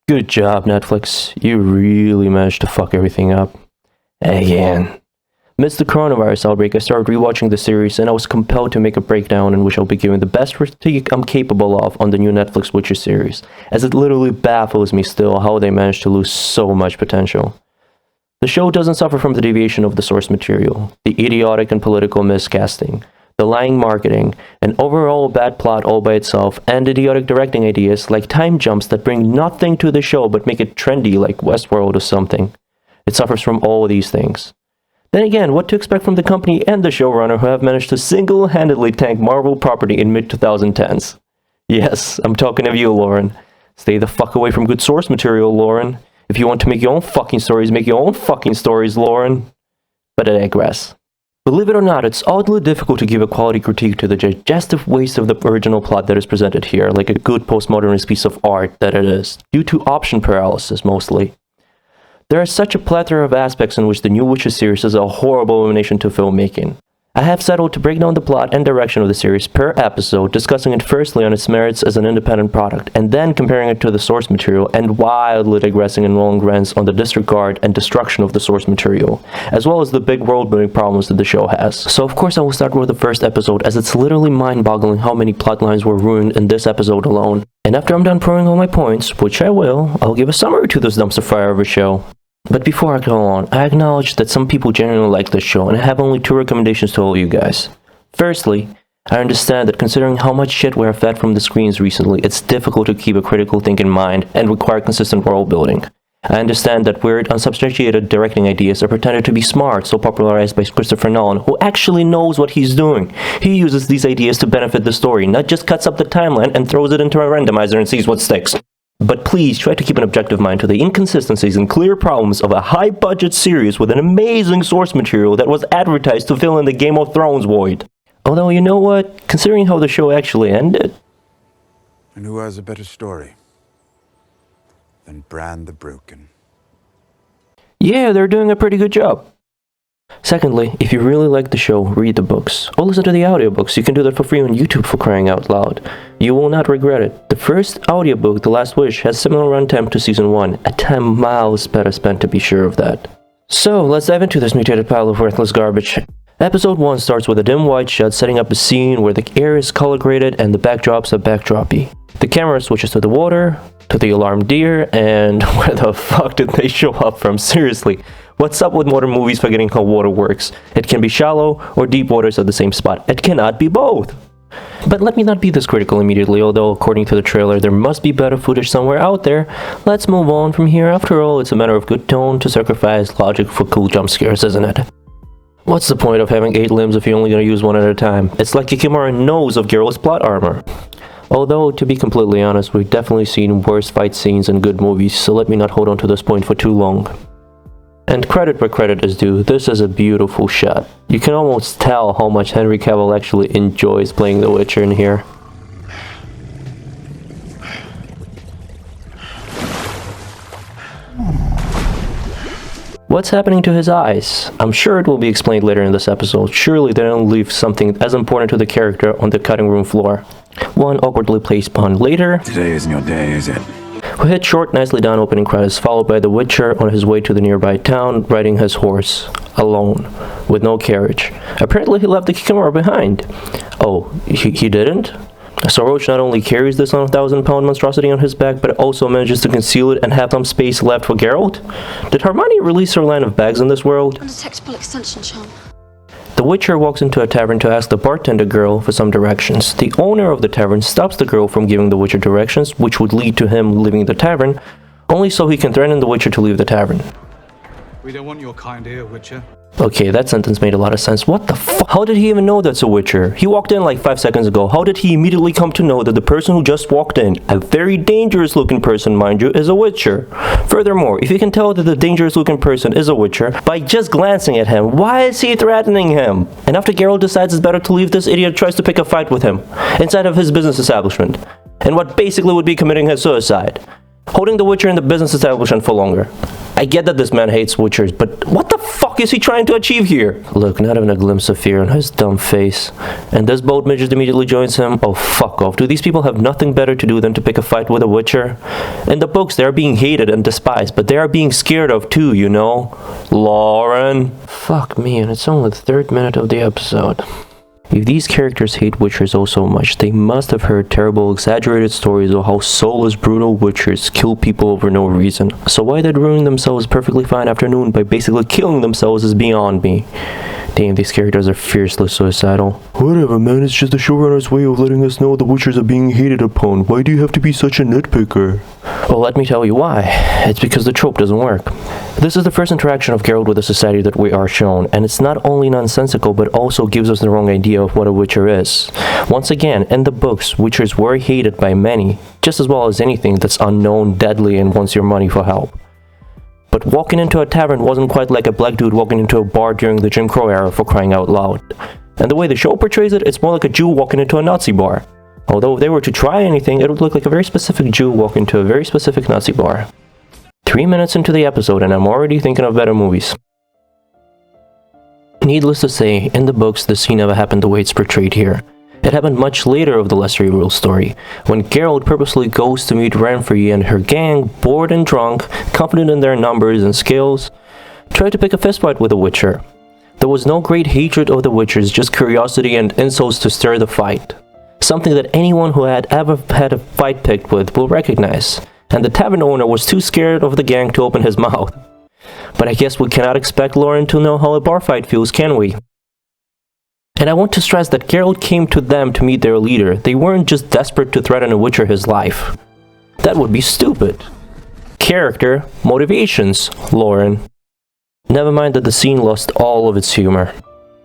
Good job, Netflix. You really managed to fuck everything up. Again. Amidst the coronavirus outbreak, I started rewatching the series, and I was compelled to make a breakdown in which I'll be giving the best critique I'm capable of on the new Netflix Witcher series, as it literally baffles me still how they managed to lose so much potential. The show doesn't suffer from the deviation of the source material, the idiotic and political miscasting, the lying marketing, an overall bad plot all by itself, and idiotic directing ideas like time jumps that bring nothing to the show but make it trendy like Westworld or something. It suffers from all of these things. Then again, what to expect from the company and the showrunner who have managed to single-handedly tank Marvel property in mid-2010s? Yes, I'm talking of you, Lauren. Stay the fuck away from good source material, Lauren. If you want to make your own fucking stories, make your own fucking stories, Lauren. But I digress. Believe it or not, it's oddly difficult to give a quality critique to the digestive waste of the original plot that is presented here, like a good postmodernist piece of art that it is, due to option paralysis mostly. There are such a plethora of aspects in which the new Witcher series is a horrible elimination to filmmaking. I have settled to break down the plot and direction of the series per episode, discussing it firstly on its merits as an independent product, and then comparing it to the source material, and wildly digressing in long rants on the disregard and destruction of the source material, as well as the big world-building problems that the show has. So of course I will start with the first episode, as it's literally mind-boggling how many plotlines were ruined in this episode alone. And after I'm done proving all my points, which I will, I'll give a summary to this dumpster fire of a show. But before I go on, I acknowledge that some people genuinely like this show, and I have only two recommendations to all you guys. Firstly, I understand that considering how much shit we are fed from the screens recently, it's difficult to keep a critical think in mind and require consistent world building. I understand that weird, unsubstantiated directing ideas are pretended to be smart, so popularized by Christopher Nolan, who actually knows what he's doing. He uses these ideas to benefit the story, not just cuts up the timeline and throws it into a randomizer and sees what sticks. But please try to keep an objective mind to the inconsistencies and clear problems of a high-budget series with an amazing source material that was advertised to fill in the Game of Thrones void. Although, you know what? Considering how the show actually ended... And who has a better story than Bran the Broken? Yeah, they're doing a pretty good job. Secondly, if you really like the show, read the books, or listen to the audiobooks. You can do that for free on YouTube, for crying out loud. You will not regret it. The first audiobook, The Last Wish, has similar runtime to Season 1, a time miles better spent to be sure of that. So, let's dive into this mutated pile of worthless garbage. Episode 1 starts with a dim white shot setting up a scene where the air is color graded and the backdrops are backdroppy. The camera switches to the water, to the alarmed deer, and where the fuck did they show up from? Seriously. What's up with modern movies forgetting how water works? It can be shallow or deep waters at the same spot. It cannot be both. But let me not be this critical immediately, although according to the trailer there must be better footage somewhere out there. Let's move on from here. After all, it's a matter of good tone to sacrifice logic for cool jump scares, isn't it? What's the point of having 8 limbs if you're only gonna use one at a time? It's like Kikimora knows of Geralt's plot armor. Although, to be completely honest, we've definitely seen worse fight scenes in good movies, so let me not hold on to this point for too long. And credit where credit is due, this is a beautiful shot. You can almost tell how much Henry Cavill actually enjoys playing The Witcher in here. What's happening to his eyes? I'm sure it will be explained later in this episode. Surely they don't leave something as important to the character on the cutting room floor. One awkwardly placed pun later. Today isn't your day, is it? We hit short, nicely done opening credits, followed by the Witcher on his way to the nearby town, riding his horse, alone, with no carriage. Apparently he left the Kikimora behind. Oh, he didn't? So Roach not only carries this 1,000-pound monstrosity on his back, but also manages to conceal it and have some space left for Geralt? Did Hermione release her line of bags in this world? Undetectable extension charm. The Witcher walks into a tavern to ask the bartender girl for some directions. The owner of the tavern stops the girl from giving the Witcher directions, which would lead to him leaving the tavern, only so he can threaten the Witcher to leave the tavern. We don't want your kind here, Witcher. Okay, that sentence made a lot of sense. What the fuck? How did he even know that's a Witcher? He walked in like 5 seconds ago. How did he immediately come to know that the person who just walked in, a very dangerous looking person mind you, is a Witcher? Furthermore, if you can tell that the dangerous looking person is a Witcher by just glancing at him, why is he threatening him? And after Geralt decides it's better to leave, this idiot tries to pick a fight with him inside of his business establishment, and what basically would be committing his suicide. holding the Witcher in the business establishment for longer. I get that this man hates Witchers, but what the fuck is he trying to achieve here? Look, not even a glimpse of fear on his dumb face. And this boat midget immediately joins him. Oh, fuck off. Do these people have nothing better to do than to pick a fight with a Witcher? In the books, they are being hated and despised, but they are being scared of too, you know? Lauren. Fuck me, and it's only the 3rd minute of the episode. If these characters hate Witchers oh so much, they must have heard terrible, exaggerated stories of how soulless, brutal Witchers kill people over no reason. So why they'd ruin themselves perfectly fine afternoon by basically killing themselves is beyond me. Damn, these characters are fiercely suicidal. Whatever, man, it's just the showrunner's way of letting us know the Witchers are being hated upon. Why do you have to be such a nitpicker? Well, let me tell you why. It's because the trope doesn't work. This is the first interaction of Geralt with the society that we are shown, and it's not only nonsensical, but also gives us the wrong idea of what a Witcher is. Once again, in the books, Witchers were hated by many, just as well as anything that's unknown, deadly, and wants your money for help. But walking into a tavern wasn't quite like a black dude walking into a bar during the Jim Crow era, for crying out loud. And the way the show portrays it, it's more like a Jew walking into a Nazi bar. Although if they were to try anything, it would look like a very specific Jew walking into a very specific Nazi bar. 3 minutes into the episode and I'm already thinking of better movies. Needless to say, in the books, the scene never happened the way it's portrayed here. It happened much later of the lesser evil story, when Geralt purposely goes to meet Renfri and her gang, bored and drunk, confident in their numbers and skills, tried to pick a fistfight with the Witcher. There was no great hatred of the Witchers, just curiosity and insults to stir the fight. Something that anyone who had ever had a fight picked with will recognize, and the tavern owner was too scared of the gang to open his mouth. But I guess we cannot expect Lauren to know how a bar fight feels, can we? And I want to stress that Geralt came to them to meet their leader. They weren't just desperate to threaten a Witcher his life. That would be stupid. Character, motivations, Lauren. Never mind that the scene lost all of its humor.